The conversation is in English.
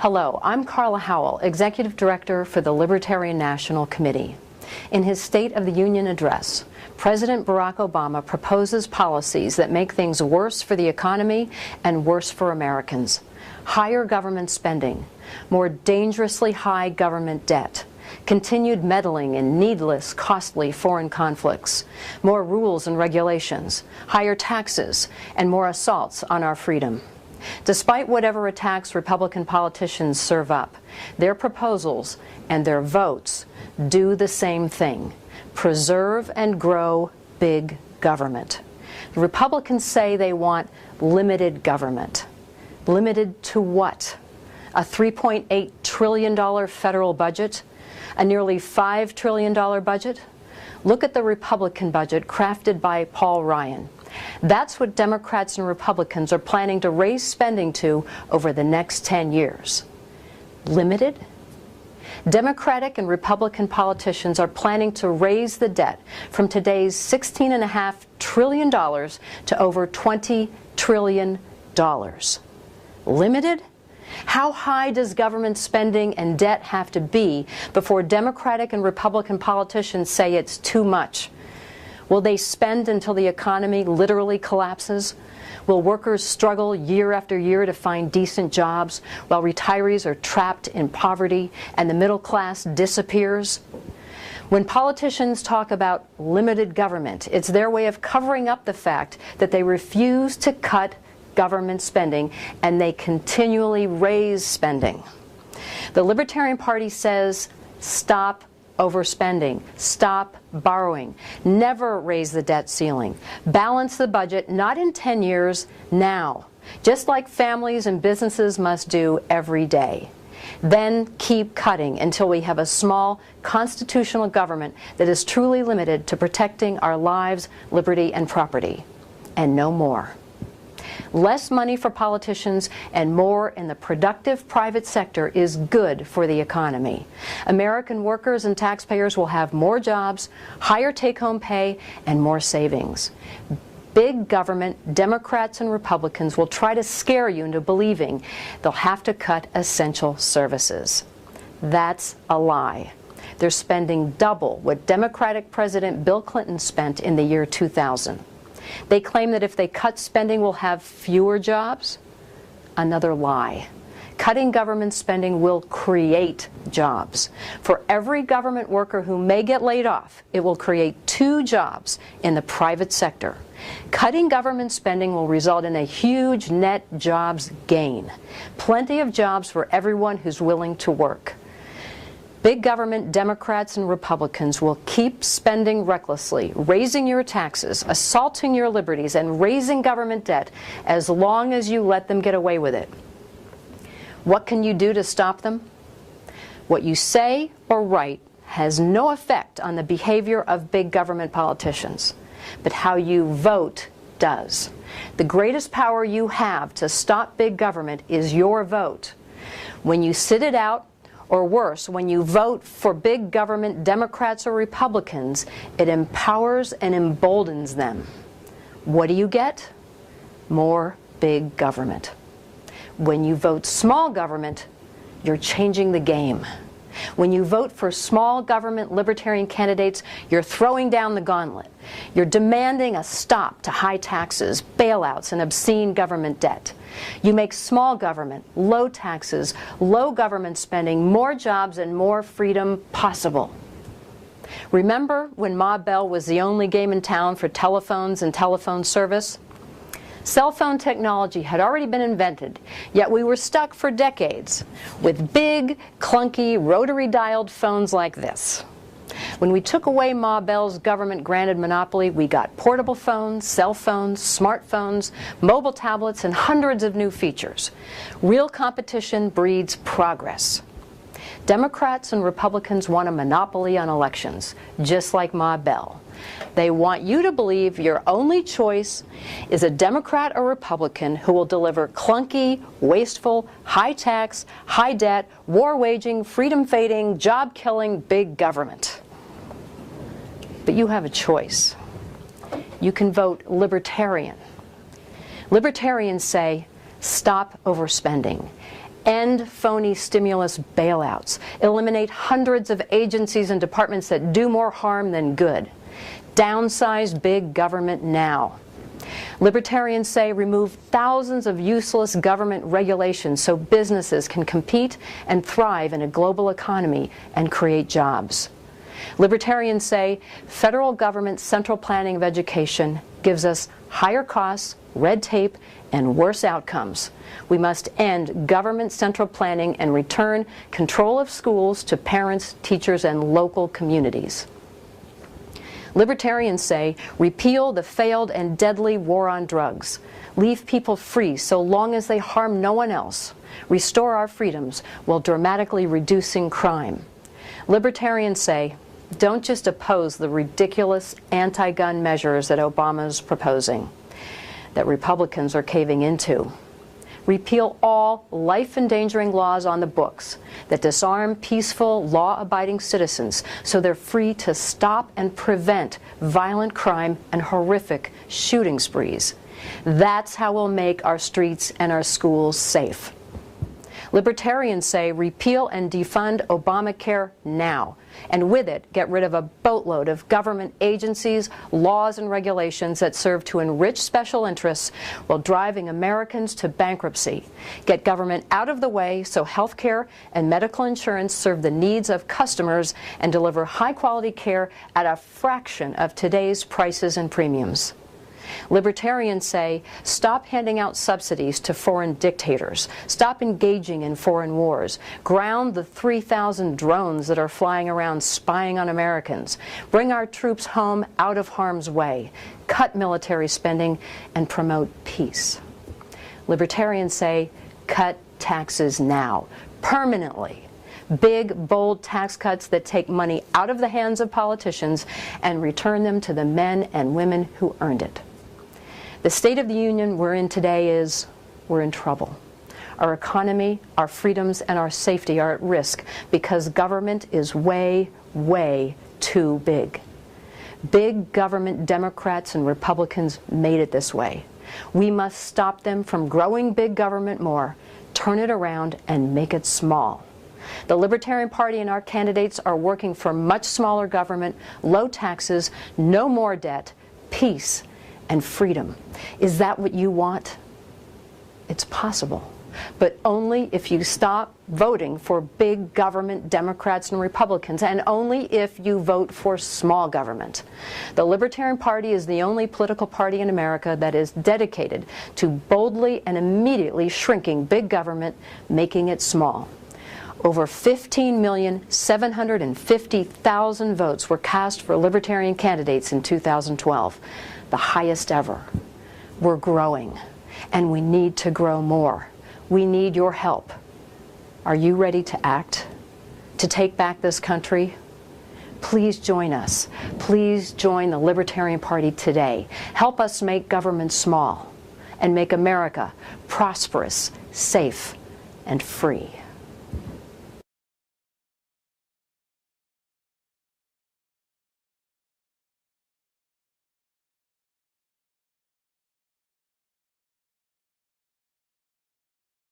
Hello, I'm Carla Howell, Executive Director for the Libertarian National Committee. In his State of the Union address, President Barack Obama proposes policies that make things worse for the economy and worse for Americans. Higher government spending, more dangerously high government debt, continued meddling in needless, costly foreign conflicts, more rules and regulations, higher taxes, and more assaults on our freedom. Despite whatever attacks Republican politicians serve up, their proposals and their votes do the same thing: preserve and grow big government. The Republicans say they want limited government. Limited to what? A $3.8 trillion federal budget? A nearly $5 trillion budget? Look at the Republican budget crafted by Paul Ryan. That's what Democrats and Republicans are planning to raise spending to over the next 10 years. Limited? Democratic and Republican politicians are planning to raise the debt from today's $16.5 trillion to over $20 trillion. Limited? How high does government spending and debt have to be before Democratic and Republican politicians say it's too much? Will they spend until the economy literally collapses? Will workers struggle year after year to find decent jobs while retirees are trapped in poverty and the middle class disappears? When politicians talk about limited government, it's their way of covering up the fact that they refuse to cut government spending and they continually raise spending. The Libertarian Party says, stop overspending, stop borrowing, never raise the debt ceiling, balance the budget not in 10 years, now, just like families and businesses must do every day. Then keep cutting until we have a small constitutional government that is truly limited to protecting our lives, liberty, and property, and no more. Less money for politicians and more in the productive private sector is good for the economy. American workers and taxpayers will have more jobs, higher take-home pay, and more savings. Big government, Democrats and Republicans will try to scare you into believing they'll have to cut essential services. That's a lie. They're spending double what Democratic President Bill Clinton spent in the year 2000. They claim that if they cut spending, we'll have fewer jobs. Another lie. Cutting government spending will create jobs. For every government worker who may get laid off, it will create 2 jobs in the private sector. Cutting government spending will result in a huge net jobs gain. Plenty of jobs for everyone who's willing to work. Big government Democrats and Republicans will keep spending recklessly, raising your taxes, assaulting your liberties, and raising government debt as long as you let them get away with it. What can you do to stop them? What you say or write has no effect on the behavior of big government politicians, but how you vote does. The greatest power you have to stop big government is your vote. When you sit it out, or worse, when you vote for big government Democrats or Republicans, it empowers and emboldens them. What do you get? More big government. When you vote small government, you're changing the game. When you vote for small government libertarian candidates, you're throwing down the gauntlet. You're demanding a stop to high taxes, bailouts, and obscene government debt. You make small government, low taxes, low government spending, more jobs, and more freedom possible. Remember when Ma Bell was the only game in town for telephones and telephone service? Cell phone technology had already been invented, yet we were stuck for decades with big, clunky, rotary-dialed phones like this. When we took away Ma Bell's government-granted monopoly, we got portable phones, cell phones, smartphones, mobile tablets, and hundreds of new features. Real competition breeds progress. Democrats and Republicans want a monopoly on elections, just like Ma Bell. They want you to believe your only choice is a Democrat or Republican who will deliver clunky, wasteful, high-tax, high-debt, war-waging, freedom-fading, job-killing big government. But you have a choice. You can vote Libertarian. Libertarians say, stop overspending. End phony stimulus bailouts. Eliminate hundreds of agencies and departments that do more harm than good. Downsize big government now. Libertarians say remove thousands of useless government regulations so businesses can compete and thrive in a global economy and create jobs. Libertarians say federal government central planning of education gives us higher costs, red tape, and worse outcomes. We must end government central planning and return control of schools to parents, teachers, and local communities. Libertarians say repeal the failed and deadly war on drugs. Leave people free so long as they harm no one else. Restore our freedoms while dramatically reducing crime. Libertarians say don't just oppose the ridiculous anti-gun measures that Obama's proposing, that Republicans are caving into. Repeal all life-endangering laws on the books that disarm peaceful, law-abiding citizens so they're free to stop and prevent violent crime and horrific shooting sprees. That's how we'll make our streets and our schools safe. Libertarians say repeal and defund Obamacare now, and with it get rid of a boatload of government agencies, laws, and regulations that serve to enrich special interests while driving Americans to bankruptcy. Get government out of the way so health care and medical insurance serve the needs of customers and deliver high-quality care at a fraction of today's prices and premiums. Libertarians say stop handing out subsidies to foreign dictators, stop engaging in foreign wars, ground the 3,000 drones that are flying around spying on Americans, bring our troops home out of harm's way, cut military spending, and promote peace. Libertarians say cut taxes now, permanently. Big, bold tax cuts that take money out of the hands of politicians and return them to the men and women who earned it. The State of the Union we're in today is, we're in trouble. Our economy, our freedoms, and our safety are at risk because government is way, way too big. Big government Democrats and Republicans made it this way. We must stop them from growing big government more, turn it around, and make it small. The Libertarian Party and our candidates are working for much smaller government, low taxes, no more debt, peace, and freedom. Is that what you want? It's possible, but only if you stop voting for big government Democrats and Republicans, and only if you vote for small government. The Libertarian Party is the only political party in America that is dedicated to boldly and immediately shrinking big government, making it small. Over 15,750,000 votes were cast for Libertarian candidates in 2012, the highest ever. We're growing, and we need to grow more. We need your help. Are you ready to act? To take back this country? Please join us. Please join the Libertarian Party today. Help us make government small and make America prosperous, safe, and free.